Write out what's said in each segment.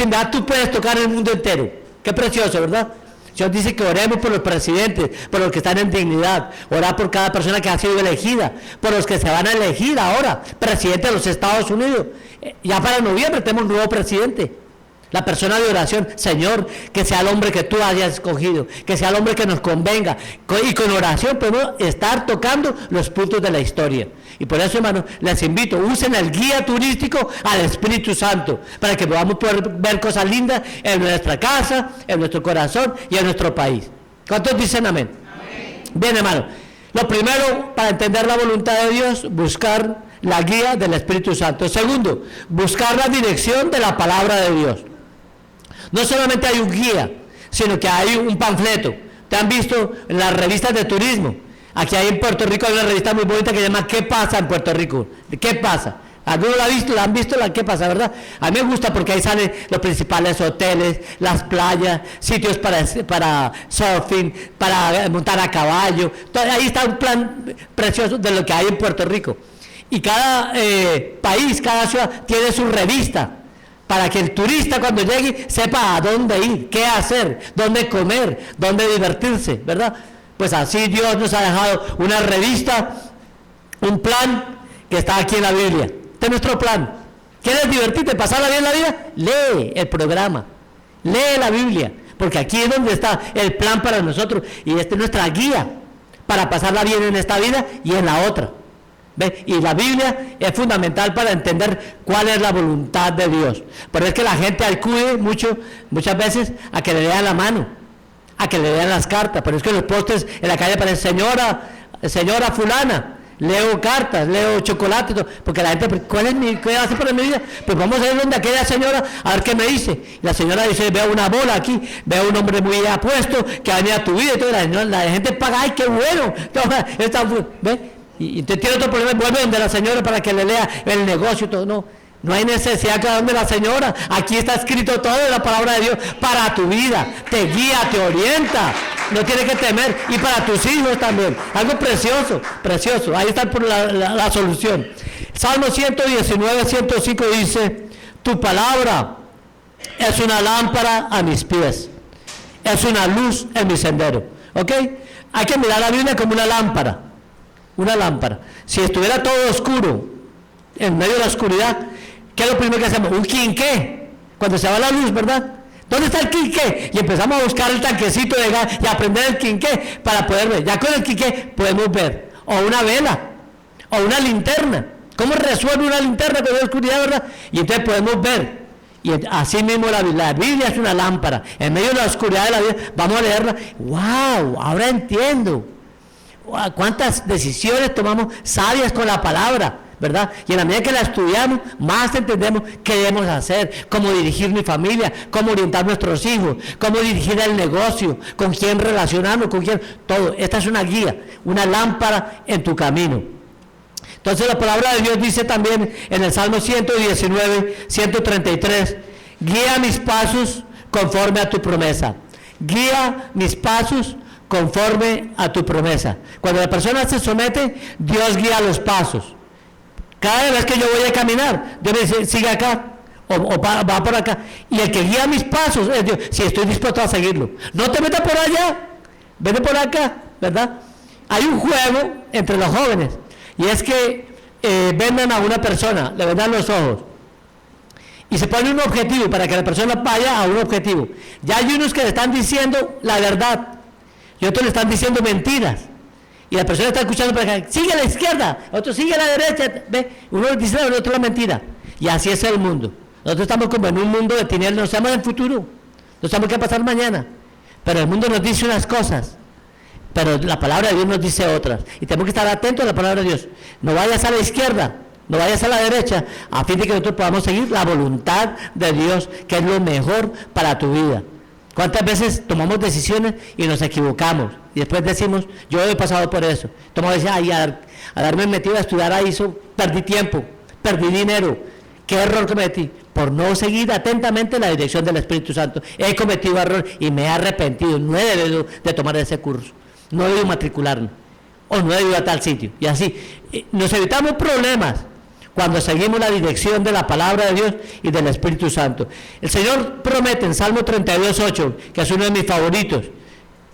Sin verdad tú puedes tocar el mundo entero. Qué precioso, ¿verdad? Dios dice que oremos por los presidentes, por los que están en dignidad, orar por cada persona que ha sido elegida, por los que se van a elegir ahora, presidente de los Estados Unidos. Ya para noviembre tenemos un nuevo presidente. La persona de oración, Señor, que sea el hombre que tú hayas escogido, que sea el hombre que nos convenga. Y con oración podemos estar tocando los puntos de la historia. Y por eso, hermanos, les invito, usen el guía turístico al Espíritu Santo, para que podamos poder ver cosas lindas en nuestra casa, en nuestro corazón y en nuestro país. ¿Cuántos dicen amén? Amén. Bien, hermano. Lo primero, para entender la voluntad de Dios, buscar la guía del Espíritu Santo. Segundo, buscar la dirección de la palabra de Dios. No solamente hay un guía, sino que hay un panfleto. ¿Te han visto en las revistas de turismo? Aquí hay en Puerto Rico hay una revista muy bonita que se llama ¿Qué pasa en Puerto Rico? ¿Qué pasa? ¿Alguno la han visto la ¿Qué pasa, verdad? A mí me gusta porque ahí salen los principales hoteles, las playas, sitios para surfing, para montar a caballo. Ahí está un plan precioso de lo que hay en Puerto Rico. Y cada país, cada ciudad tiene su revista, para que el turista cuando llegue sepa a dónde ir, qué hacer, dónde comer, dónde divertirse, ¿verdad? Pues así Dios nos ha dejado una revista, un plan que está aquí en la Biblia. Este es nuestro plan. ¿Quieres divertirte, pasarla bien la vida? Lee el programa, lee la Biblia, porque aquí es donde está el plan para nosotros y esta es nuestra guía para pasarla bien en esta vida y en la otra. ¿Ve? Y la Biblia es fundamental para entender cuál es la voluntad de Dios. Pero es que la gente acude muchas veces a que le lean la mano, a que le lean las cartas. Pero es que en los postes en la calle aparece señora fulana, leo cartas, leo chocolate, todo, porque la gente, ¿qué hace por mi vida? Pues vamos a ir donde aquella señora a ver qué me dice. Y la señora dice, veo una bola aquí, veo un hombre muy apuesto que ha venido a tu vida. Y todo, la gente paga, ¡ay, qué bueno! ¿Ve? Y usted tiene otro problema, vuelve donde la señora para que le lea el negocio y todo. No hay necesidad que donde la señora. Aquí está escrito todo en la palabra de Dios para tu vida. Te guía, te orienta. No tienes que temer. Y para tus hijos también. Algo precioso, precioso. Ahí está por la solución. Salmo 119, 105 dice, tu palabra es una lámpara a mis pies. Es una luz en mi sendero. ¿Ok? Hay que mirar la Biblia como una lámpara. Una lámpara. Si estuviera todo oscuro, en medio de la oscuridad, ¿qué es lo primero que hacemos? Un quinqué. Cuando se va la luz, ¿verdad? ¿Dónde está el quinqué? Y empezamos a buscar el tanquecito de gas y a prender el quinqué para poder ver. Ya con el quinqué podemos ver. O una vela, o una linterna. ¿Cómo resuelve una linterna con la oscuridad, verdad? Y entonces podemos ver. Y así mismo la Biblia es una lámpara. En medio de la oscuridad de la vida, vamos a leerla. ¡Wow! Ahora entiendo. ¿Cuántas decisiones tomamos sabias con la palabra, verdad? Y en la medida que la estudiamos, más entendemos qué debemos hacer, cómo dirigir mi familia, cómo orientar nuestros hijos, cómo dirigir el negocio, con quién relacionarnos, con quién, todo. Esta es una guía, una lámpara en tu camino. Entonces la palabra de Dios dice también en el Salmo 119, 133, guía mis pasos conforme a tu promesa. Guía mis pasos conforme a tu promesa. Cuando la persona se somete, Dios guía los pasos. Cada vez que yo voy a caminar, Dios me dice, sigue acá, o va por acá. Y el que guía mis pasos es Dios, si estoy dispuesto a seguirlo. No te metas por allá, vete por acá, ¿verdad? Hay un juego entre los jóvenes, y es que vendan a una persona, le vendan los ojos, y se pone un objetivo para que la persona vaya a un objetivo. Ya hay unos que le están diciendo la verdad, y otros le están diciendo mentiras. Y la persona está escuchando para acá, sigue a la izquierda, otro sigue a la derecha, ¿ve? Uno le dice la verdad, otro la mentira. Y así es el mundo. Nosotros estamos como en un mundo de tinieblas, no sabemos el futuro, no sabemos qué va a pasar mañana. Pero el mundo nos dice unas cosas, pero la palabra de Dios nos dice otras. Y tenemos que estar atentos a la palabra de Dios. No vayas a la izquierda, no vayas a la derecha, a fin de que nosotros podamos seguir la voluntad de Dios, que es lo mejor para tu vida. ¿Cuántas veces tomamos decisiones y nos equivocamos? Y después decimos, yo he pasado por eso. Tomamos decisiones, a darme metido a estudiar a ISO, perdí tiempo, perdí dinero. ¿Qué error cometí? Por no seguir atentamente la dirección del Espíritu Santo. He cometido error y me he arrepentido. No he debido de tomar ese curso. No he debido matricularme. O no he debido a tal sitio. Y así, nos evitamos problemas. cuando seguimos la dirección de la palabra de Dios y del Espíritu Santo. El Señor promete en Salmo 32:8, que es uno de mis favoritos.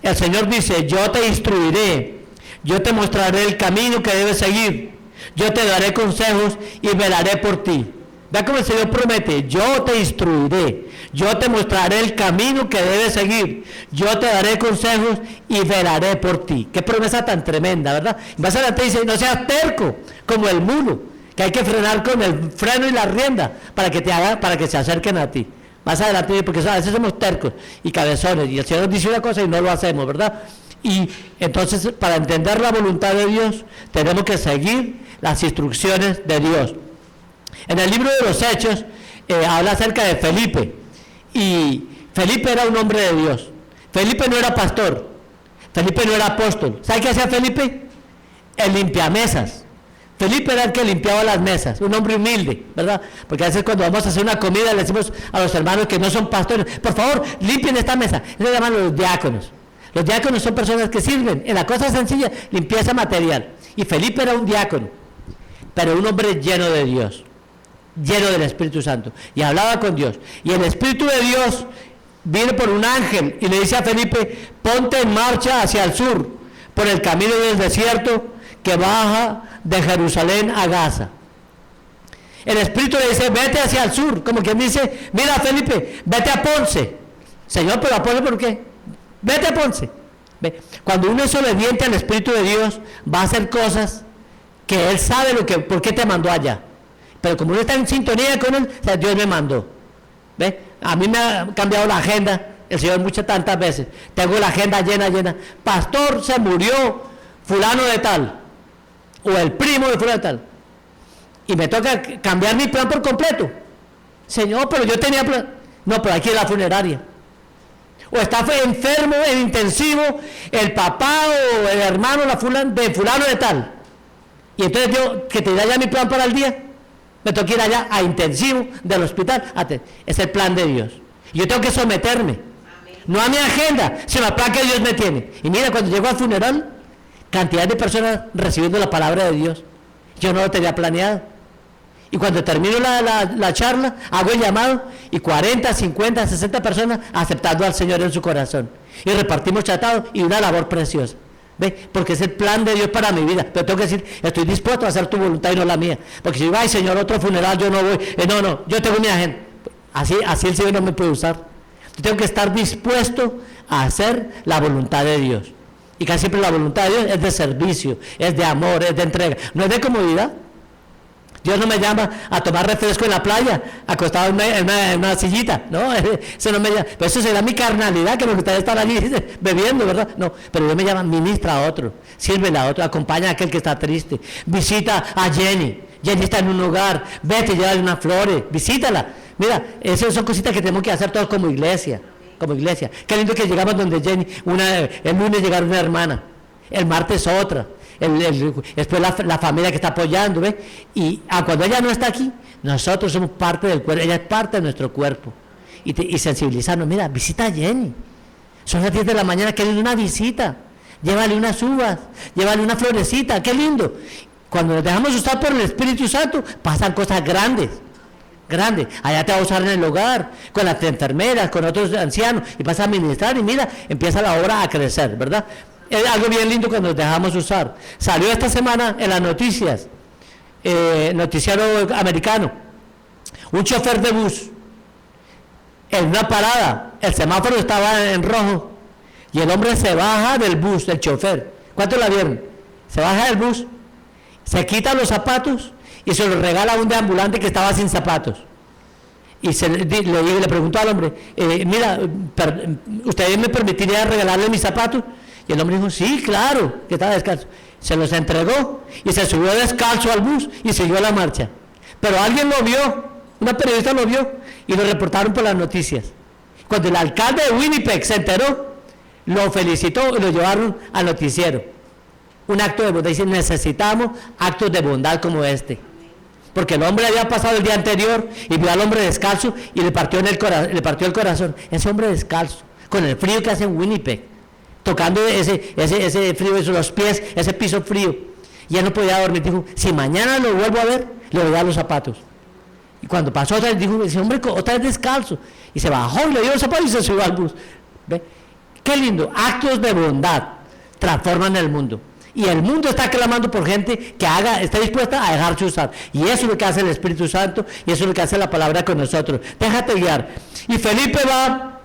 El Señor dice: yo te instruiré, yo te mostraré el camino que debes seguir, yo te daré consejos y velaré por ti. Vea cómo el Señor promete: yo te instruiré, yo te mostraré el camino que debes seguir, yo te daré consejos y velaré por ti. Qué promesa tan tremenda, ¿verdad? Más adelante dice: no seas terco como el mulo, que hay que frenar con el freno y la rienda para que se acerquen a ti. Más adelante, porque a veces somos tercos y cabezones, y el Señor dice una cosa y no lo hacemos, ¿verdad? Y entonces, para entender la voluntad de Dios, tenemos que seguir las instrucciones de Dios. En el libro de los Hechos habla acerca de Felipe, y Felipe era un hombre de Dios. Felipe no era pastor, Felipe no era apóstol. ¿Sabe qué hacía Felipe? El limpiamesas. Felipe era el que limpiaba las mesas, un hombre humilde, ¿verdad? Porque a veces cuando vamos a hacer una comida le decimos a los hermanos que no son pastores: por favor, limpien esta mesa. Eso se llaman los diáconos. Los diáconos son personas que sirven en la cosa sencilla, limpieza material. Y Felipe era un diácono, pero un hombre lleno de Dios, lleno del Espíritu Santo, y hablaba con Dios. Y el Espíritu de Dios viene por un ángel y le dice a Felipe: ponte en marcha hacia el sur, por el camino del desierto que baja de Jerusalén a Gaza. El Espíritu le dice: vete hacia el sur, como quien dice: mira, Felipe, vete a Ponce. Señor, pero a Ponce, ¿por qué? Vete a Ponce. Ve. Cuando uno es obediente al Espíritu de Dios, va a hacer cosas que Él sabe por qué te mandó allá. Pero como uno está en sintonía con Él, o sea, Dios me mandó. ¿Ve? A mí me ha cambiado la agenda el Señor tantas veces. Tengo la agenda llena. Pastor, se murió fulano de tal, o el primo de fulano de tal, y me toca cambiar mi plan por completo. Señor, pero yo tenía plan. No, pero aquí es la funeraria. O está enfermo en intensivo el papá o el hermano de fulano de tal, y entonces yo, que te da ya mi plan para el día, me toca ir allá a intensivo del hospital. Es el plan de Dios, y yo tengo que someterme. Amén. No a mi agenda, sino al plan que Dios me tiene. Y mira, cuando llego al funeral, cantidad de personas recibiendo la palabra de Dios. Yo no lo tenía planeado. Y cuando termino la charla, hago el llamado, y 40, 50, 60 personas aceptando al Señor en su corazón. Y repartimos tratados, y una labor preciosa. ¿Ve? Porque es el plan de Dios para mi vida. Pero tengo que decir: estoy dispuesto a hacer tu voluntad y no la mía. Porque si digo: ay, Señor, otro funeral, yo no voy. No, yo tengo mi agenda. Así el Señor no me puede usar. Yo tengo que estar dispuesto a hacer la voluntad de Dios. Y casi siempre la voluntad de Dios es de servicio, es de amor, es de entrega, no es de comodidad. Dios no me llama a tomar refresco en la playa, acostado en una sillita, no, eso no me llama. Pero eso será mi carnalidad, que me gustaría estar allí bebiendo, ¿verdad? No, pero Dios me llama: ministra a otro, sírvele a otro, acompaña a aquel que está triste, visita a Jenny está en un hogar, vete, llévale unas flores, visítala. Mira, esas son cositas que tenemos que hacer todos como iglesia. Qué lindo que llegamos donde Jenny, el lunes llegaron una hermana, el martes otra, después la familia que está apoyando, ¿ve? Y cuando ella no está aquí, nosotros somos parte del cuerpo, ella es parte de nuestro cuerpo, y sensibilizarnos. Mira, visita a Jenny, son las 10 de la mañana, qué lindo, una visita, llévale unas uvas, llévale una florecita, qué lindo. Cuando nos dejamos usar por el Espíritu Santo, pasan cosas grandes. Allá te va a usar en el hogar, con las enfermeras, con otros ancianos, y vas a ministrar, y mira, empieza la obra a crecer, ¿verdad? Es algo bien lindo cuando nos dejamos usar. Salió esta semana en las noticias, noticiero americano, un chofer de bus, en una parada, el semáforo estaba en rojo, y el hombre se baja del bus, el chofer. ¿Cuántos la vieron? Se baja del bus, se quita los zapatos y se los regala a un deambulante que estaba sin zapatos. Y le preguntó al hombre: mira, ¿usted me permitiría regalarle mis zapatos? Y el hombre dijo: sí, claro, que estaba descalzo. Se los entregó y se subió descalzo al bus y siguió la marcha. Pero alguien lo vio, una periodista lo vio, y lo reportaron por las noticias. Cuando el alcalde de Winnipeg se enteró, lo felicitó y lo llevaron al noticiero. Un acto de bondad. Dicen: necesitamos actos de bondad como este. Porque el hombre había pasado el día anterior y vio al hombre descalzo y le partió el corazón. Ese hombre descalzo, con el frío que hace en Winnipeg, tocando ese frío, los pies, ese piso frío. Y él no podía dormir. Dijo: si mañana lo vuelvo a ver, le veía los zapatos. Y cuando pasó otra vez, dijo, ese hombre otra vez descalzo. Y se bajó y le dio los zapatos y se subió al bus. ¿Ve? Qué lindo, actos de bondad transforman el mundo. Y el mundo está clamando por gente que esté dispuesta a dejarse usar. Y eso es lo que hace el Espíritu Santo, y eso es lo que hace la palabra con nosotros. Déjate guiar. Y Felipe va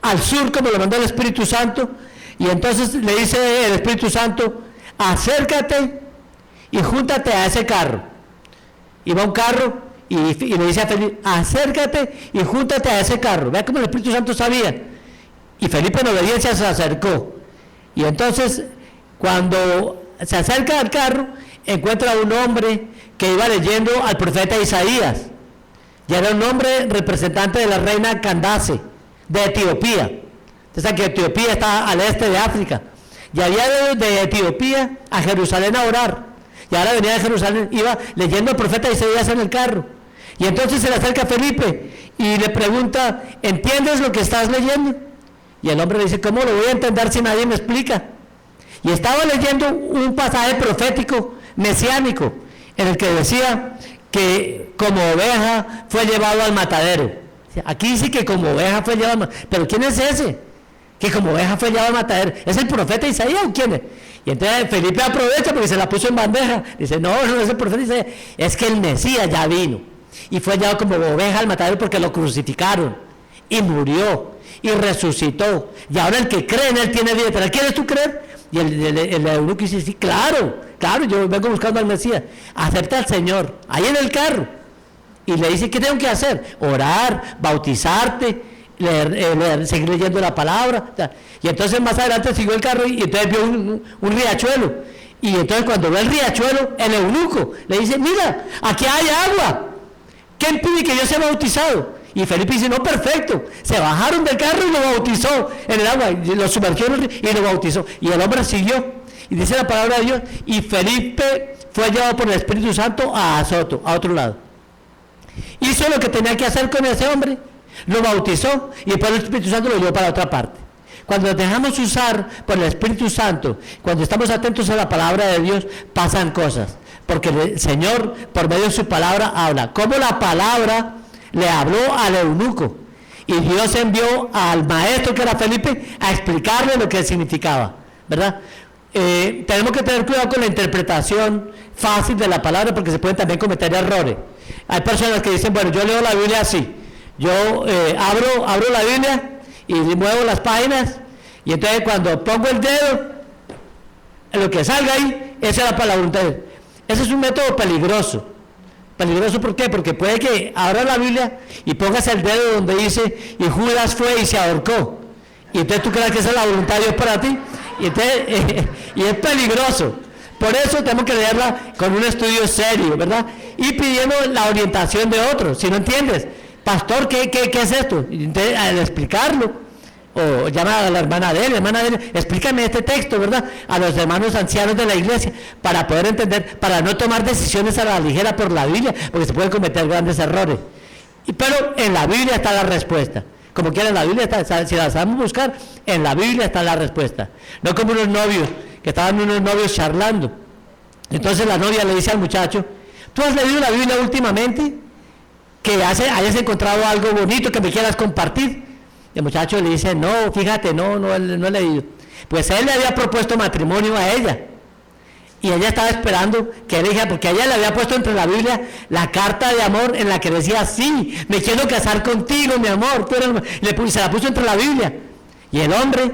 al sur, como lo mandó el Espíritu Santo, y entonces le dice el Espíritu Santo, acércate y júntate a ese carro. Y va un carro, y le dice a Felipe, acércate y júntate a ese carro. Vea cómo el Espíritu Santo sabía. Y Felipe en obediencia se acercó. Y entonces, cuando se acerca al carro, encuentra a un hombre que iba leyendo al profeta Isaías. Y era un hombre representante de la reina Candace, de Etiopía. Usted sabe que Etiopía está al este de África. Y había de Etiopía a Jerusalén a orar. Y ahora venía de Jerusalén, iba leyendo al profeta Isaías en el carro. Y entonces se le acerca a Felipe y le pregunta, ¿entiendes lo que estás leyendo? Y el hombre le dice, ¿cómo lo voy a entender si nadie me explica? Y estaba leyendo un pasaje profético, mesiánico, en el que decía que como oveja fue llevado al matadero. Aquí dice que como oveja fue llevado al matadero. ¿Pero quién es ese? Que como oveja fue llevado al matadero. ¿Es el profeta Isaías o quién es? Y entonces Felipe aprovecha porque se la puso en bandeja. Dice, no es el profeta Isaías. Es que el Mesías ya vino. Y fue llevado como oveja al matadero porque lo crucificaron. Y murió. Y resucitó. Y ahora el que cree en él tiene vida eterna. ¿Quieres tú creer? Y el eunuco dice, sí, claro, yo vengo buscando al Mesías. Acepta al Señor, ahí en el carro. Y le dice, ¿qué tengo que hacer? Orar, bautizarte, seguir leyendo la palabra. Y entonces más adelante siguió el carro y entonces vio un riachuelo. Y entonces cuando ve el riachuelo, el eunuco le dice, mira, aquí hay agua. ¿Qué impide que yo sea bautizado? Y Felipe dice, no, perfecto. Se bajaron del carro y lo bautizó en el agua, lo sumergió en el río y lo bautizó. Y el hombre siguió. Y dice la palabra de Dios, y Felipe fue llevado por el Espíritu Santo a Azoto, a otro lado. Hizo lo que tenía que hacer con ese hombre, lo bautizó y después el Espíritu Santo lo llevó para otra parte. Cuando nos dejamos usar por el Espíritu Santo, cuando estamos atentos a la palabra de Dios, pasan cosas. Porque el Señor, por medio de su palabra, habla. Como la palabra le habló al eunuco y Dios envió al maestro que era Felipe a explicarle lo que significaba, ¿verdad? Tenemos que tener cuidado con la interpretación fácil de la palabra porque se pueden también cometer errores. Hay personas que dicen, bueno, yo leo la Biblia así, yo abro la Biblia y muevo las páginas y entonces cuando pongo el dedo, lo que salga ahí, esa es la voluntad de Dios. Ese es un método peligroso. ¿Peligroso por qué? Porque puede que abra la Biblia y pongas el dedo donde dice, y Judas fue y se ahorcó. Y entonces tú creas que esa es la voluntad de Dios para ti. Y, entonces, y es peligroso. Por eso tenemos que leerla con un estudio serio, ¿verdad? Y pidiendo la orientación de otros. Si no entiendes, pastor, ¿qué es esto? Y entonces, al explicarlo, o llama a la hermana de él, explícame este texto, ¿verdad? A los hermanos ancianos de la iglesia, para poder entender, para no tomar decisiones a la ligera por la Biblia, porque se pueden cometer grandes errores. Pero en la Biblia está la respuesta. Como quiera, en la Biblia está, si la sabemos buscar, en la Biblia está la respuesta. No como unos novios, que estaban unos novios charlando. Entonces la novia le dice al muchacho, ¿tú has leído la Biblia últimamente? Que hayas encontrado algo bonito que me quieras compartir. El muchacho le dice, no, fíjate, no he leído. Pues él le había propuesto matrimonio a ella. Y ella estaba esperando que él dijera, porque ella le había puesto entre la Biblia la carta de amor en la que decía, sí, me quiero casar contigo, mi amor. Y se la puso entre la Biblia. Y el hombre,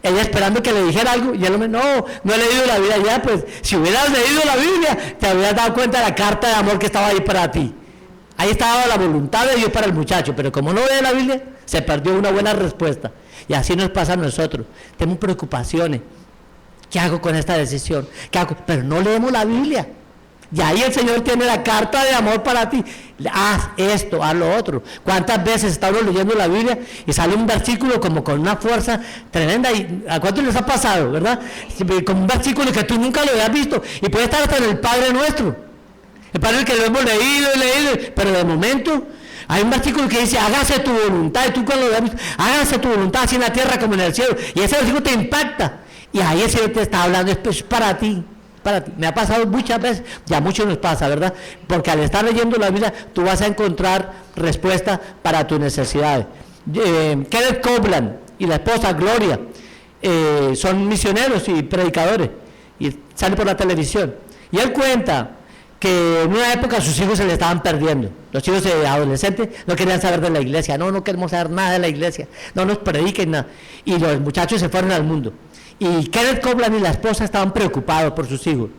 ella esperando que le dijera algo, y el hombre, no he leído la Biblia. Ya, pues, si hubieras leído la Biblia, te habrías dado cuenta de la carta de amor que estaba ahí para ti. Ahí estaba la voluntad de Dios para el muchacho, pero como no lee la Biblia, se perdió una buena respuesta. Y así nos pasa a nosotros. Tenemos preocupaciones. ¿Qué hago con esta decisión? ¿Qué hago? Pero no leemos la Biblia. Y ahí el Señor tiene la carta de amor para ti. Haz esto, haz lo otro. ¿Cuántas veces está uno leyendo la Biblia y sale un versículo como con una fuerza tremenda? ¿Y a cuántos les ha pasado, verdad? Como un versículo que tú nunca lo habías visto. Y puede estar hasta en el Padre Nuestro. El Padre que lo hemos leído, pero de momento hay un versículo que dice, hágase tu voluntad, y tú cuando lo ves, hágase tu voluntad así en la tierra como en el cielo, y ese versículo te impacta, y ahí el Señor te está hablando, esto es para ti, para ti. Me ha pasado muchas veces, ya mucho nos pasa, ¿verdad? Porque al estar leyendo la Biblia, tú vas a encontrar respuesta para tus necesidades. Kenneth Copeland y la esposa Gloria son misioneros y predicadores, y salen por la televisión. Y él cuenta que en una época sus hijos se le estaban perdiendo. Los hijos adolescentes no querían saber de la iglesia. No queremos saber nada de la iglesia. No nos prediquen nada. Y los muchachos se fueron al mundo. Y Kenneth Copeland y la esposa estaban preocupados por sus hijos.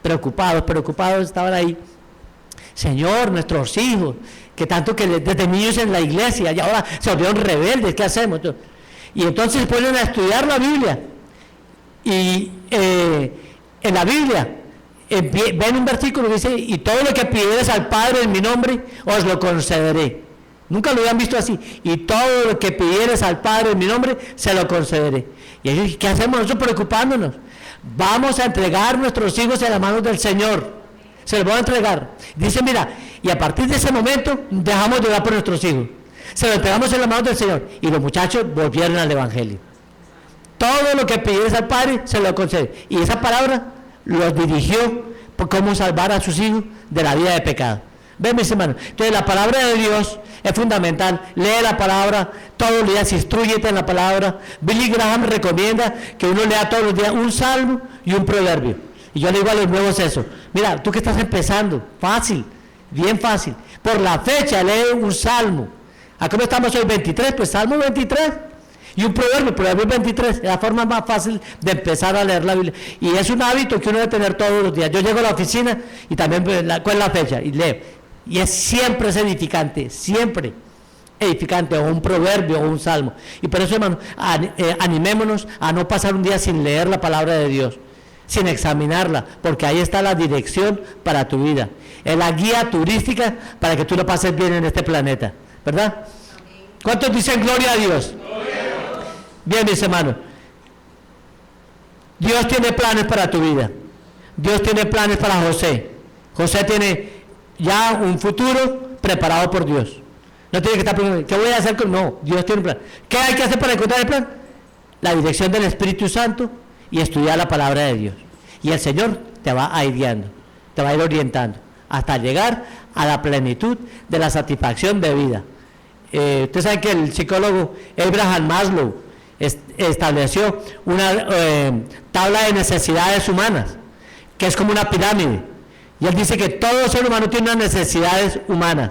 Preocupados, estaban ahí. Señor, nuestros hijos, que tanto que desde niños en la iglesia, y ahora se volvieron rebeldes, ¿qué hacemos? Y entonces ponen a estudiar la Biblia. Y en la Biblia, ven un versículo que dice, y todo lo que pidieres al Padre en mi nombre, os lo concederé. Nunca lo habían visto así. Y todo lo que pidieres al Padre en mi nombre, se lo concederé. Y ellos, ¿qué hacemos nosotros preocupándonos? Vamos a entregar nuestros hijos en las manos del Señor. Se los voy a entregar. Dice, mira, y a partir de ese momento, dejamos de orar por nuestros hijos. Se los entregamos en las manos del Señor. Y los muchachos volvieron al Evangelio. Todo lo que pidieres al Padre, se lo concede. Y esa palabra los dirigió por cómo salvar a sus hijos de la vida de pecado. ¿Ven, mis hermanos? Entonces la palabra de Dios es fundamental. Lee la palabra todos los días, instrúyete en la palabra. Billy Graham recomienda que uno lea todos los días un salmo y un proverbio. Y yo le digo a los nuevos eso. Mira, tú que estás empezando, fácil, bien fácil. Por la fecha lee un salmo. ¿A cómo estamos hoy? 23, pues salmo 23. Y un proverbio 23, es la forma más fácil de empezar a leer la Biblia. Y es un hábito que uno debe tener todos los días. Yo llego a la oficina y también, ¿cuál es la fecha? Y leo. Y siempre es edificante, o un proverbio o un salmo. Y por eso, hermano, animémonos a no pasar un día sin leer la palabra de Dios, sin examinarla, porque ahí está la dirección para tu vida. Es la guía turística para que tú lo pases bien en este planeta, ¿verdad? ¿Cuántos dicen gloria a Dios? Bien, mis hermanos, Dios tiene planes para tu vida. Dios tiene planes para José. José tiene ya un futuro preparado por Dios. No tiene que estar preguntando, ¿qué voy a hacer con...? No, Dios tiene un plan. ¿Qué hay que hacer para encontrar el plan? La dirección del Espíritu Santo y estudiar la palabra de Dios. Y el Señor te va a ir guiando, te va a ir orientando, hasta llegar a la plenitud de la satisfacción de vida. Usted sabe que el psicólogo Abraham Maslow estableció una tabla de necesidades humanas, que es como una pirámide, y él dice que todo ser humano tiene unas necesidades humanas.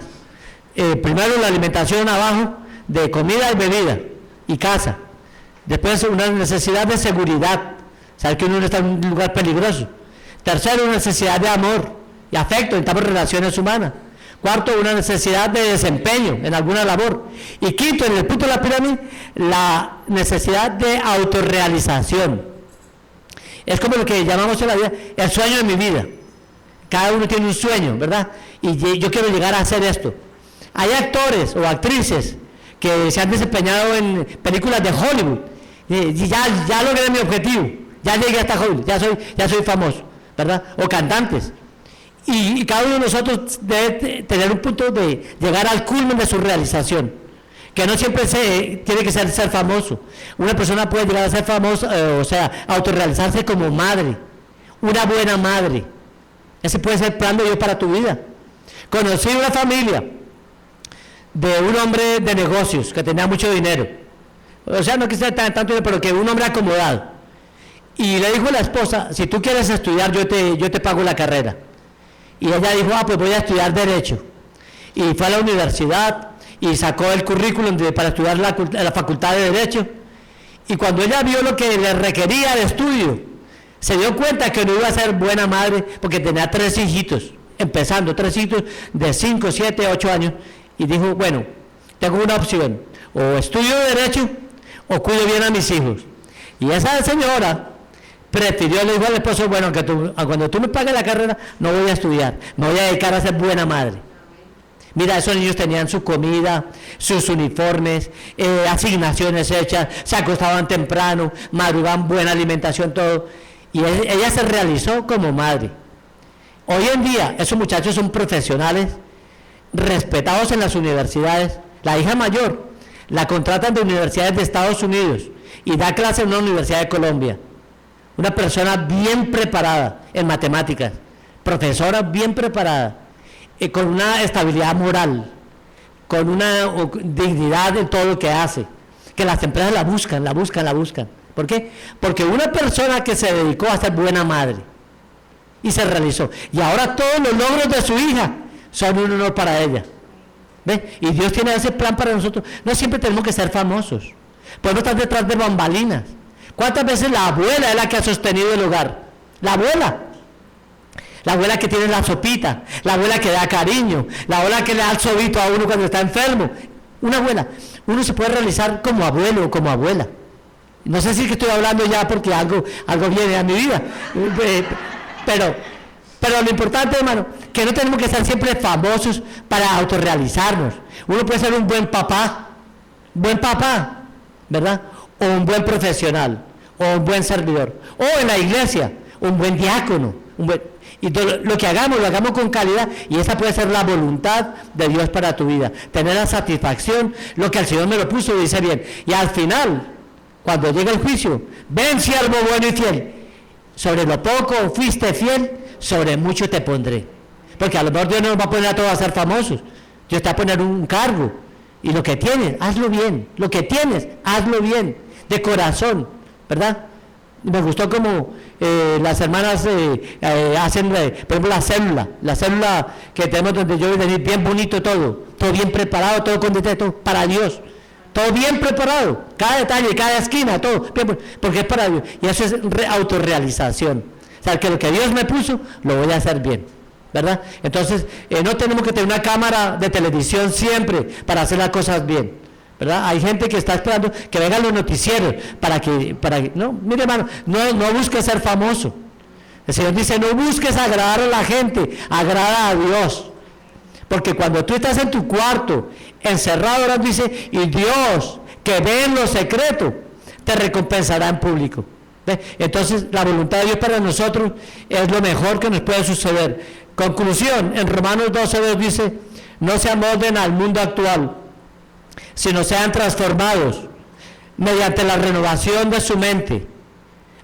Primero la alimentación abajo, de comida y bebida y casa. Después una necesidad de seguridad, saber que uno está en un lugar peligroso. Tercero, una necesidad de amor y afecto en estas relaciones humanas. Cuarto, una necesidad de desempeño en alguna labor. Y quinto, en el punto de la pirámide, la necesidad de autorrealización. Es como lo que llamamos en la vida el sueño de mi vida. Cada uno tiene un sueño, ¿verdad? Y yo quiero llegar a hacer esto. Hay actores o actrices que se han desempeñado en películas de Hollywood. Y ya logré mi objetivo. Ya llegué hasta Hollywood. Ya soy famoso, ¿verdad? O cantantes. Y cada uno de nosotros debe tener un punto de llegar al culmen de su realización, que no siempre tiene que ser famoso. Una persona puede llegar a ser famosa, autorrealizarse como madre, una buena madre. Ese puede ser el plan de Dios para tu vida. Conocí una familia de un hombre de negocios que tenía mucho dinero, o sea, no quisiera tanto dinero, pero que un hombre acomodado, y le dijo a la esposa, si tú quieres estudiar, yo te pago la carrera. Y ella dijo, pues voy a estudiar Derecho. Y fue a la universidad y sacó el currículum para estudiar la Facultad de Derecho. Y cuando ella vio lo que le requería de estudio, se dio cuenta que no iba a ser buena madre porque tenía 3 hijitos, empezando, 3 hijitos de 5, 7, 8 años. Y dijo, bueno, tengo una opción, o estudio Derecho o cuido bien a mis hijos. Y esa señora prefirió, le dijo al esposo, bueno, cuando tú me pagues la carrera, no voy a estudiar, me voy a dedicar a ser buena madre. Mira, esos niños tenían su comida, sus uniformes, asignaciones hechas, se acostaban temprano, madrugaban, buena alimentación, todo. Y ella se realizó como madre. Hoy en día, esos muchachos son profesionales, respetados en las universidades. La hija mayor la contratan de universidades de Estados Unidos y da clase en una universidad de Colombia. una persona bien preparada en matemáticas, profesora bien preparada, con una estabilidad moral, con una dignidad en todo lo que hace, que las empresas la buscan. ¿Por qué? Porque una persona que se dedicó a ser buena madre y se realizó, y ahora todos los logros de su hija son un honor para ella. ¿Ve? Y Dios tiene ese plan para nosotros. No siempre tenemos que ser famosos, podemos estar detrás de bambalinas. ¿Cuántas veces la abuela es la que ha sostenido el hogar? La abuela que tiene la sopita, la abuela que da cariño, la abuela que le da el sobito a uno cuando está enfermo. Una abuela. Uno se puede realizar como abuelo o como abuela. No sé si es que estoy hablando ya porque algo viene a mi vida, pero lo importante, hermano, que no tenemos que ser siempre famosos para autorrealizarnos. Uno puede ser un buen papá, ¿verdad? O un buen profesional, o un buen servidor, o en la iglesia, un buen diácono, y lo que hagamos, lo hagamos con calidad, y esa puede ser la voluntad de Dios para tu vida, tener la satisfacción, lo que el Señor me lo puso, dice bien, y al final, cuando llegue el juicio, ven siervo bueno y fiel, sobre lo poco fuiste fiel, sobre mucho te pondré, porque a lo mejor Dios no nos va a poner a todos a ser famosos, Dios te va a poner un cargo, y lo que tienes, hazlo bien, de corazón, ¿verdad? Me gustó como las hermanas hacen, por ejemplo, la célula que tenemos donde yo voy a venir, bien bonito todo bien preparado, todo con detalle, todo para Dios, todo bien preparado, cada detalle, cada esquina, todo, bien, porque es para Dios, y eso es autorrealización, o sea, que lo que Dios me puso, lo voy a hacer bien, ¿verdad? Entonces, no tenemos que tener una cámara de televisión siempre para hacer las cosas bien, ¿verdad? Hay gente que está esperando que vengan los noticieros para que no, mire hermano, no busques ser famoso. El Señor dice, no busques agradar a la gente, agrada a Dios. Porque cuando tú estás en tu cuarto, encerrado, ahora dice, y Dios, que ve en lo secreto, te recompensará en público. ¿Ve? Entonces, la voluntad de Dios para nosotros es lo mejor que nos puede suceder. Conclusión, en Romanos 12:2 dice, no se amolden al mundo actual, sino sean transformados mediante la renovación de su mente.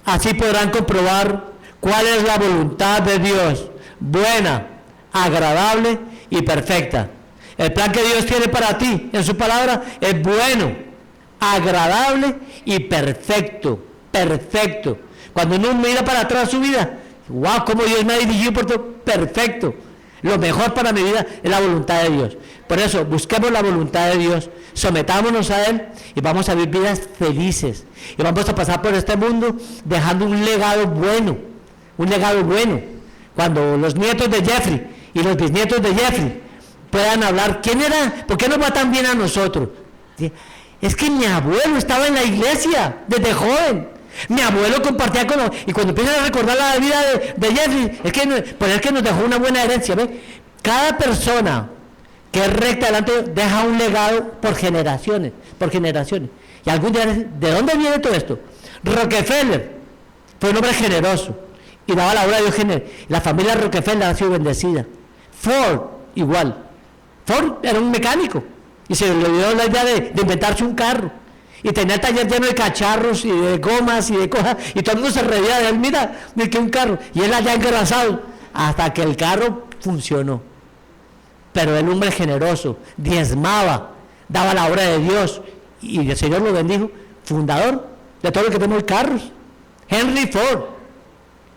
Así podrán comprobar cuál es la voluntad de Dios, buena, agradable y perfecta. El plan que Dios tiene para ti en su palabra es bueno, agradable y perfecto. Cuando uno mira para atrás su vida, wow, cómo Dios me ha dirigido por todo, perfecto. Lo mejor para mi vida es la voluntad de Dios. Por eso, busquemos la voluntad de Dios, sometámonos a Él y vamos a vivir vidas felices. Y vamos a pasar por este mundo dejando un legado bueno. Cuando los nietos de Jeffrey y los bisnietos de Jeffrey puedan hablar, ¿quién era? ¿Por qué nos va tan bien a nosotros? Es que mi abuelo estaba en la iglesia desde joven. Mi abuelo compartía con nosotros, y cuando empiezan a recordar la vida de Jeffrey, es que nos dejó una buena herencia, ¿ve? Cada persona que es recta delante deja un legado por generaciones, y algún día, ¿de dónde viene todo esto? Rockefeller fue un hombre generoso, y daba la obra de Dios, la familia Rockefeller ha sido bendecida. Ford, igual, Ford era un mecánico, y se le dio la idea de inventarse un carro, y tenía el taller lleno de cacharros y de gomas y de cosas, y todo el mundo se reía de él, mira que un carro, y él allá engrasado, hasta que el carro funcionó. Pero el hombre generoso, diezmaba, daba la obra de Dios, y el Señor lo bendijo, fundador de todo lo que tenemos carros, Henry Ford.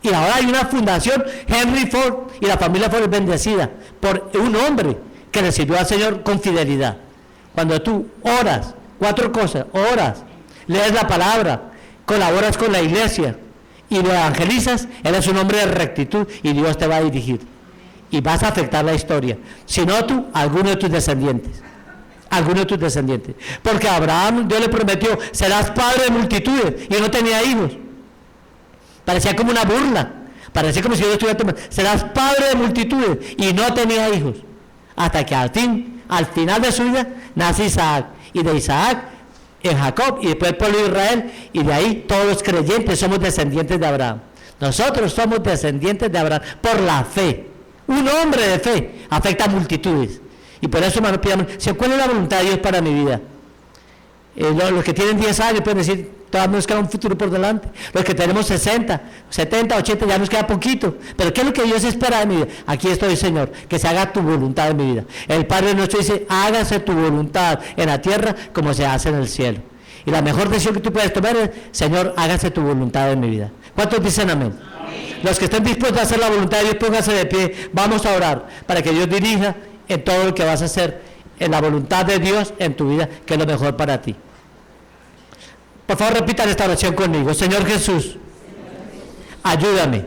Y ahora hay una fundación, Henry Ford, y la familia Ford es bendecida por un hombre que le sirvió al Señor con fidelidad. Cuando tú oras, 4 cosas, oras, lees la palabra, colaboras con la iglesia y lo evangelizas, eres un hombre de rectitud y Dios te va a dirigir y vas a afectar la historia, si no tú, alguno de tus descendientes, porque a Abraham Dios le prometió, serás padre de multitudes, y no tenía hijos, parecía como una burla, parecía como si Dios estuviera tomando, serás padre de multitudes, y no tenía hijos, hasta que al final de su vida nace Isaac, y de Isaac en Jacob, y después el pueblo de Israel, y de ahí todos los creyentes somos descendientes de Abraham. Nosotros somos descendientes de Abraham por la fe. Un hombre de fe afecta a multitudes, y por eso, hermano, pidamos, ¿cuál es la voluntad de Dios para mi vida? Los que tienen 10 años pueden decir, todavía nos queda un futuro por delante. Los que tenemos 60, 70, 80, ya nos queda poquito. Pero ¿qué es lo que Dios espera de mi vida? Aquí estoy, Señor, que se haga tu voluntad en mi vida. El Padre nuestro dice, hágase tu voluntad en la tierra como se hace en el cielo. Y la mejor decisión que tú puedes tomar es, Señor, hágase tu voluntad en mi vida. ¿Cuántos dicen amén? Los que estén dispuestos a hacer la voluntad de Dios, pónganse de pie. Vamos a orar para que Dios dirija en todo lo que vas a hacer, en la voluntad de Dios en tu vida, que es lo mejor para ti. Por favor, repitan esta oración conmigo. Señor Jesús, ayúdame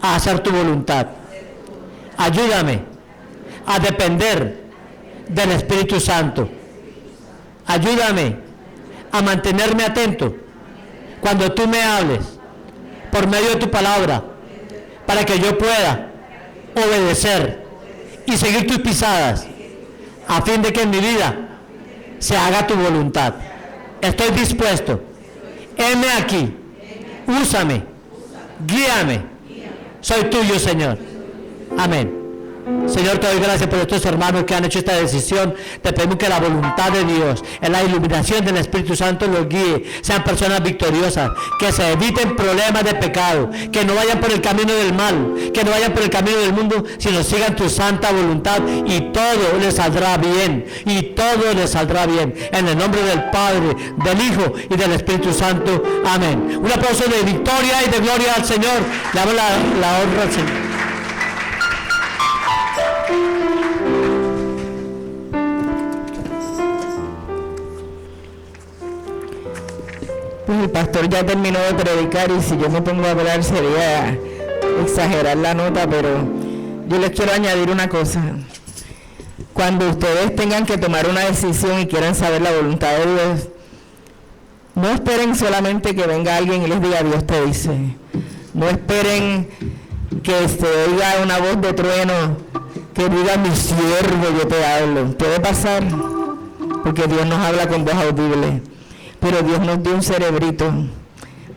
a hacer tu voluntad. Ayúdame a depender del Espíritu Santo. Ayúdame a mantenerme atento cuando tú me hables por medio de tu palabra, para que yo pueda obedecer y seguir tus pisadas, a fin de que en mi vida se haga tu voluntad. Estoy dispuesto. Heme aquí. Úsame. Guíame. Soy tuyo, Señor. Amén. Señor, te doy gracias por estos hermanos que han hecho esta decisión. Te pedimos que la voluntad de Dios, en la iluminación del Espíritu Santo, los guíe, sean personas victoriosas, que se eviten problemas de pecado, que no vayan por el camino del mal, que no vayan por el camino del mundo, sino sigan tu santa voluntad, y todo les saldrá bien, y todo les saldrá bien. En el nombre del Padre, del Hijo y del Espíritu Santo. Amén. Un aplauso de victoria y de gloria al Señor. Le damos la honra al Señor. Pues el pastor ya terminó de predicar, y si yo me pongo a hablar sería exagerar la nota, pero yo les quiero añadir una cosa. Cuando ustedes tengan que tomar una decisión y quieran saber la voluntad de Dios, no esperen solamente que venga alguien y les diga, Dios te dice. No esperen que se oiga una voz de trueno que diga, mi siervo, yo te hablo. Puede pasar, porque Dios nos habla con voz audible. Pero Dios nos dio un cerebrito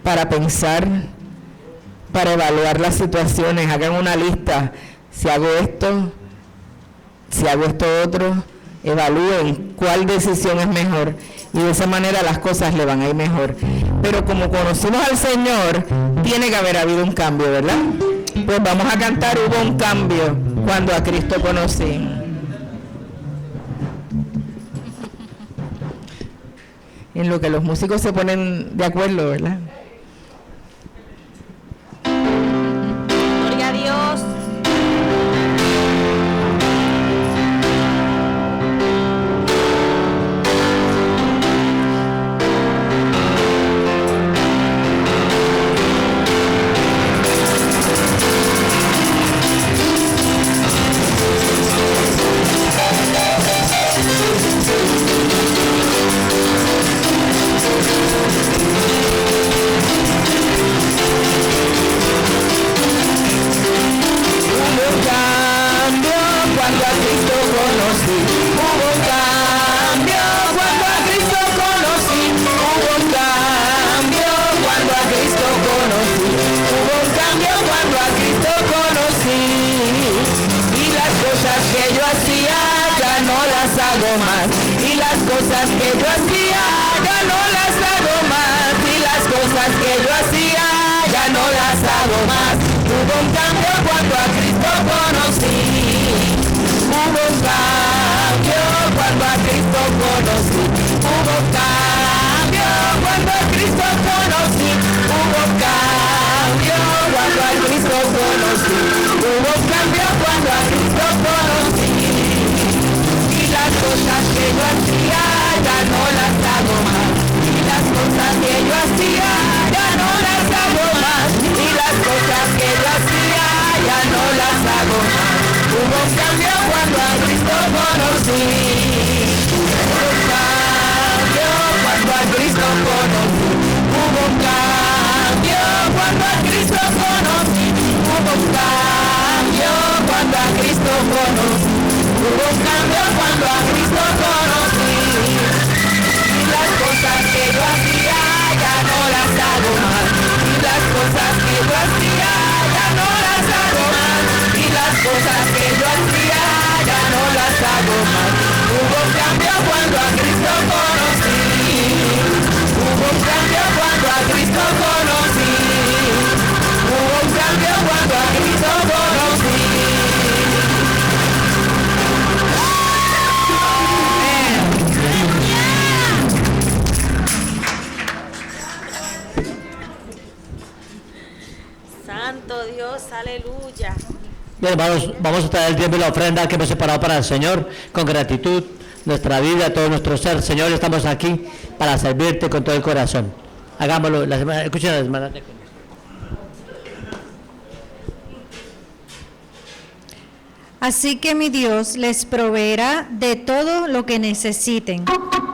para pensar, para evaluar las situaciones. Hagan una lista. Si hago esto, si hago esto otro, evalúen cuál decisión es mejor. Y de esa manera las cosas le van a ir mejor. Pero como conocimos al Señor, tiene que haber habido un cambio, ¿verdad? Pues vamos a cantar Hubo un cambio cuando a Cristo conocí. En lo que los músicos se ponen de acuerdo, ¿verdad? Gloria a Dios. Hubo cambio cuando a Cristo conocí. Dios, aleluya. Bien, hermanos, vamos a traer el diezmo y la ofrenda que hemos separado para el Señor con gratitud, nuestra vida, todo nuestro ser. Señor, estamos aquí para servirte con todo el corazón. Hagámoslo. Escuchen las hermanas. Así que mi Dios les proveerá de todo lo que necesiten,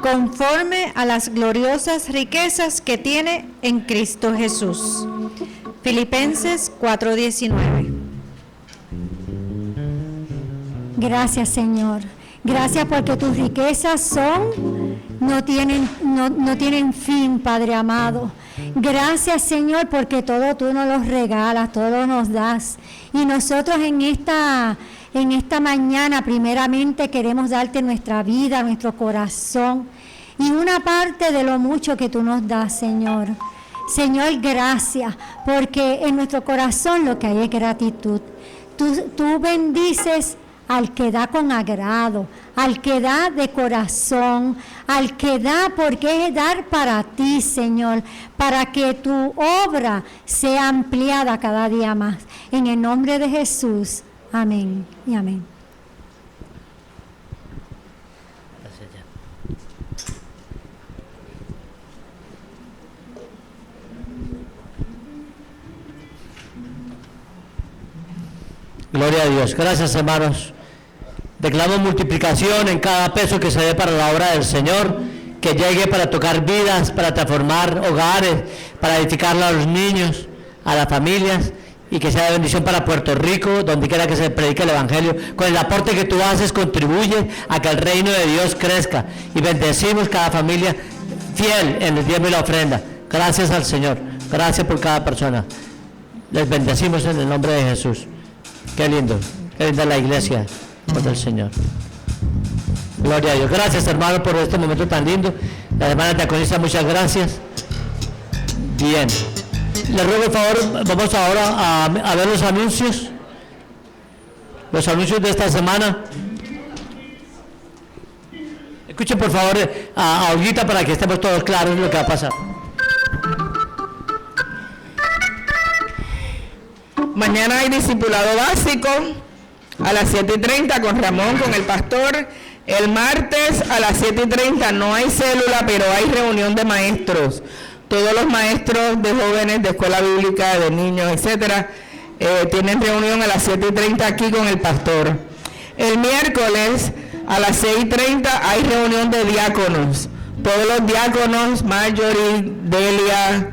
conforme a las gloriosas riquezas que tiene en Cristo Jesús. Filipenses 4:19. Gracias, Señor. Gracias porque tus riquezas no tienen fin, Padre amado. Gracias, Señor, porque todo tú nos los regalas, todo nos das. Y nosotros en esta mañana, primeramente, queremos darte nuestra vida, nuestro corazón y una parte de lo mucho que tú nos das, Señor. Señor, gracias, porque en nuestro corazón lo que hay es gratitud. Tú bendices al que da con agrado, al que da de corazón, al que da porque es dar para ti, Señor, para que tu obra sea ampliada cada día más. En el nombre de Jesús, amén y amén. Gloria a Dios. Gracias, hermanos. Declamo multiplicación en cada peso que se dé para la obra del Señor, que llegue para tocar vidas, para transformar hogares, para edificar a los niños, a las familias, y que sea de bendición para Puerto Rico, donde quiera que se predique el Evangelio. Con el aporte que tú haces, contribuye a que el reino de Dios crezca, y bendecimos cada familia fiel en el diezmo y la ofrenda. Gracias al Señor. Gracias por cada persona. Les bendecimos en el nombre de Jesús. Qué lindo. Qué linda la iglesia del Señor. Gloria a Dios. Gracias, hermano, por este momento tan lindo. La hermana diaconisa, muchas gracias. Bien. Les ruego el favor, vamos ahora a ver los anuncios. Los anuncios de esta semana. Escuchen por favor a Olguita para que estemos todos claros en lo que va a pasar. Mañana hay discipulado básico a las 7:30 con Ramón, con el pastor. El martes a las 7:30 no hay célula, pero hay reunión de maestros. Todos los maestros de jóvenes, de escuela bíblica, de niños, etcétera, tienen reunión a las 7:30 aquí con el pastor. El miércoles a las 6:30 hay reunión de diáconos. Todos los diáconos, Marjorie, Delia,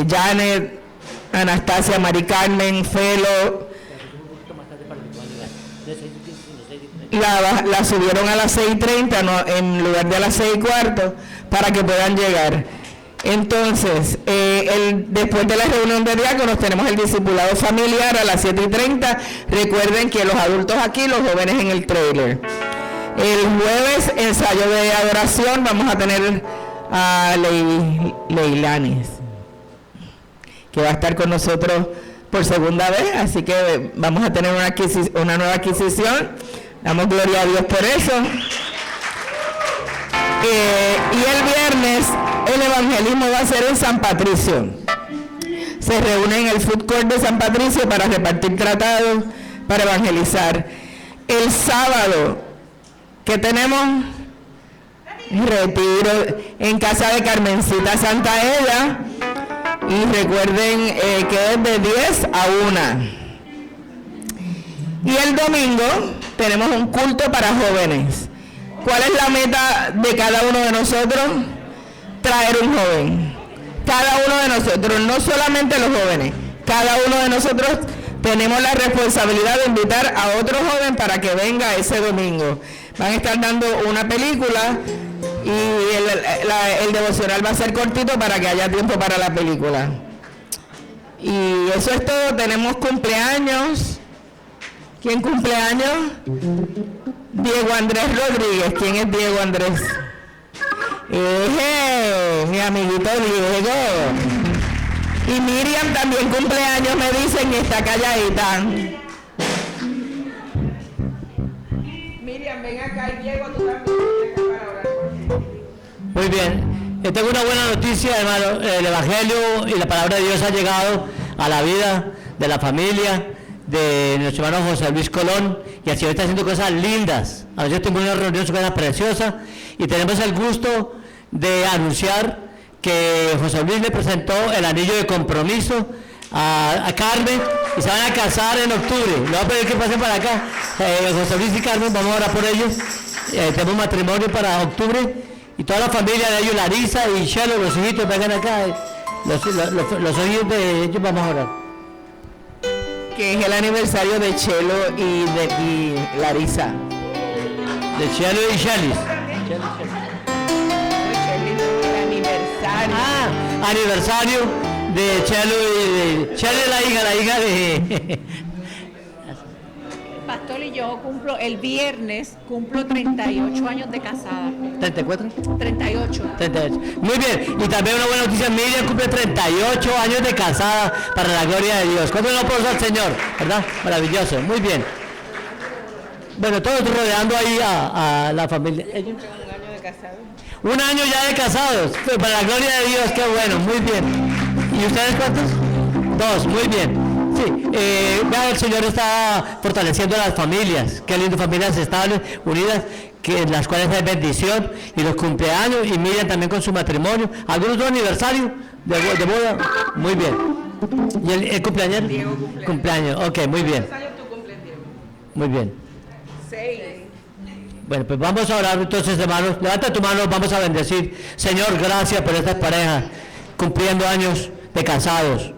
Janet, Anastasia, Mari Carmen, Felo, la subieron a las 6:30 en lugar de a las 6:15 para que puedan llegar. Entonces, después de la reunión de diáconos tenemos el discipulado familiar a las 7:30. Recuerden que los adultos aquí, los jóvenes en el trailer. El jueves, ensayo de adoración, vamos a tener a Leilanes, que va a estar con nosotros por segunda vez, así que vamos a tener una nueva adquisición. Damos gloria a Dios por eso. Y el viernes el evangelismo va a ser en San Patricio. Se reúnen en el food court de San Patricio para repartir tratados, para evangelizar. El sábado, ¿qué tenemos? Retiro en casa de Carmencita Santa Ella. Y recuerden que es de 10 a 1. Y el domingo tenemos un culto para jóvenes. ¿Cuál es la meta de cada uno de nosotros? Traer un joven. Cada uno de nosotros, no solamente los jóvenes, cada uno de nosotros tenemos la responsabilidad de invitar a otro joven para que venga ese domingo. Van a estar dando una película y el devocional va a ser cortito para que haya tiempo para la película. Y eso es todo. Tenemos cumpleaños. ¿Quién cumpleaños? Diego Andrés Rodríguez. ¿Quién es Diego Andrés? Mi amiguito Diego. Y Miriam también cumpleaños, me dicen, y está calladita. Miriam, ven acá, y Diego, tú también ven acá para orar por ti. Muy bien. Tengo una buena noticia, hermano. El Evangelio y la palabra de Dios ha llegado a la vida de la familia de nuestro hermano José Luis Colón, y el Señor está haciendo cosas lindas. Ayer tuvimos una reunión súper preciosa y tenemos el gusto de anunciar que José Luis le presentó el anillo de compromiso a Carmen y se van a casar en octubre. Le voy a pedir que pasen para acá. José Luis y Carmen, vamos a orar por ellos. Tenemos matrimonio para octubre y toda la familia de ellos, Larisa y Chelo, los hijitos, vengan acá. Los hijos de ellos, vamos a orar. Que es el aniversario de Chelo y Larisa. De Chelo y Chelis. El aniversario. Aniversario de Chelo y de Chelo, la hija de Pastor, y yo el viernes cumplo 38 años de casada. ¿34? 38. 38. Muy bien, y también una buena noticia, Miriam cumple 38 años de casada para la gloria de Dios. ¿Cuánto lo aplauso al Señor? ¿Verdad? Maravilloso, muy bien. Bueno, todos rodeando ahí a la familia. ¿Ellos? Un año ya de casados, para la gloria de Dios, qué bueno, muy bien. ¿Y ustedes cuántos? 2, muy bien. Sí, vea, el Señor está fortaleciendo a las familias, qué lindo, familias estables, unidas, que en las cuales hay bendición, y los cumpleaños, y Miriam también con su matrimonio, algunos dos aniversarios de boda, muy bien. ¿Y el cumpleañero? Diego cumpleaños, ok, muy bien. ¿Cuántos años tú cumples, Diego? Muy bien. 6. Bueno, pues vamos a orar entonces, hermanos. Levanta tu mano, vamos a bendecir. Señor, gracias por estas parejas cumpliendo años de casados,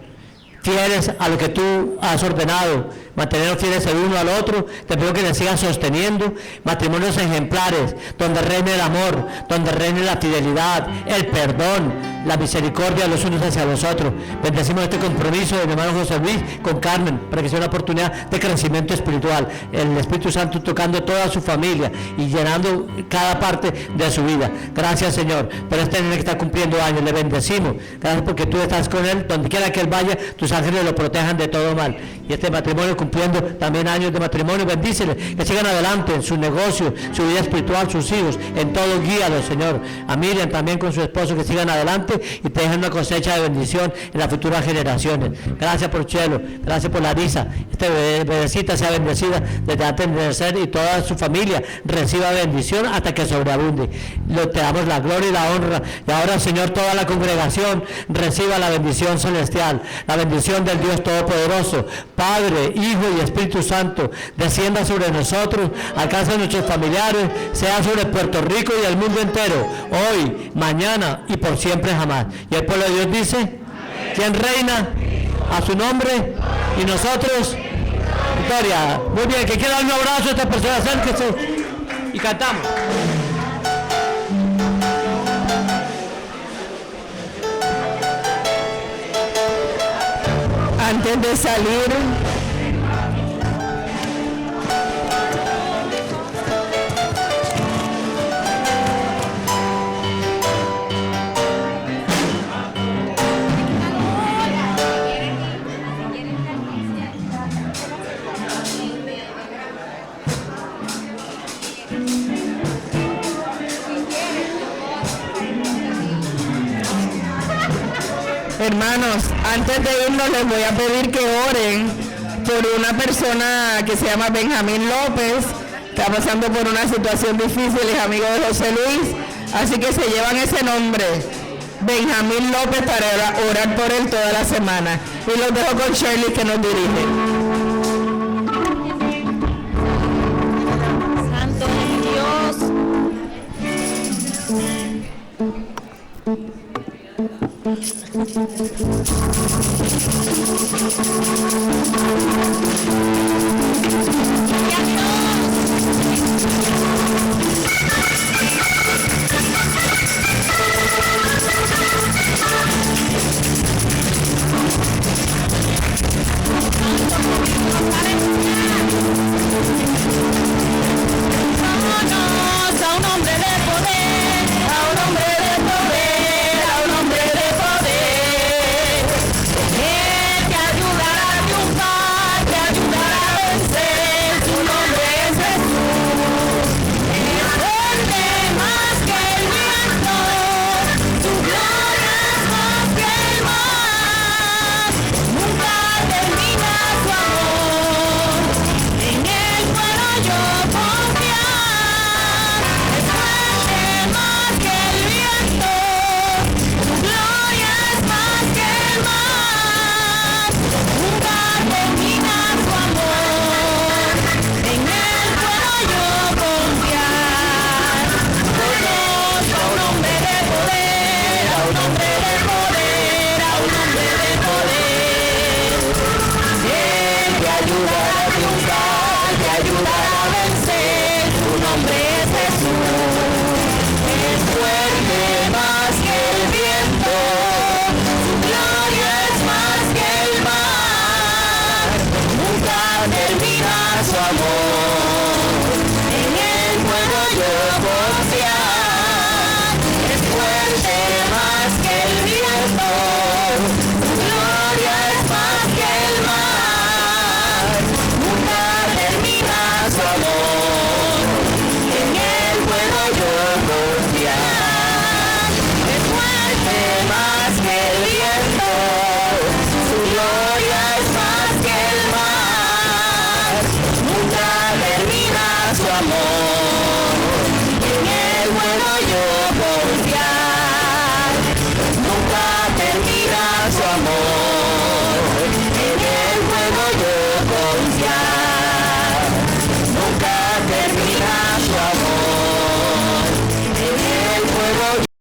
fieles a lo que tú has ordenado, mantenernos fieles el uno al otro. Te pido que les sigas sosteniendo matrimonios ejemplares, donde reine el amor, donde reine la fidelidad, el perdón, la misericordia los unos hacia los otros. Bendecimos este compromiso de mi hermano José Luis con Carmen, para que sea una oportunidad de crecimiento espiritual, el Espíritu Santo tocando toda su familia y llenando cada parte de su vida. Gracias, Señor, por este niño que está cumpliendo años, le bendecimos. Gracias porque tú estás con él, donde quiera que él vaya, tus ángeles lo protejan de todo mal. Y este matrimonio cumpliendo también años de matrimonio, bendícele, que sigan adelante en su negocio, su vida espiritual, sus hijos, en todo guíalos, Señor. A Miriam también con su esposo, que sigan adelante y te dejen una cosecha de bendición en las futuras generaciones. Gracias por Chelo, gracias por Larisa, esta bebecita sea bendecida desde antes de nacer, y toda su familia reciba bendición hasta que sobreabunde. Te damos la gloria y la honra, y ahora, Señor, toda la congregación reciba la bendición celestial, la bendición del Dios Todopoderoso, Padre, Hijo y Espíritu Santo, descienda sobre nosotros, alcance a nuestros familiares, sea sobre Puerto Rico y el mundo entero, hoy, mañana y por siempre jamás. Y el pueblo de Dios dice, amén. ¿Quién reina? A su nombre. Y nosotros, victoria. Muy bien, que quiera dar un abrazo a esta persona, acérquese y cantamos. Antes de salir, hermanos, antes de irnos les voy a pedir que oren por una persona que se llama Benjamín López, que está pasando por una situación difícil, es amigo de José Luis, así que se llevan ese nombre, Benjamín López, para orar por él toda la semana. Y los dejo con Shirley, que nos dirige. Santo Dios. Y a todos.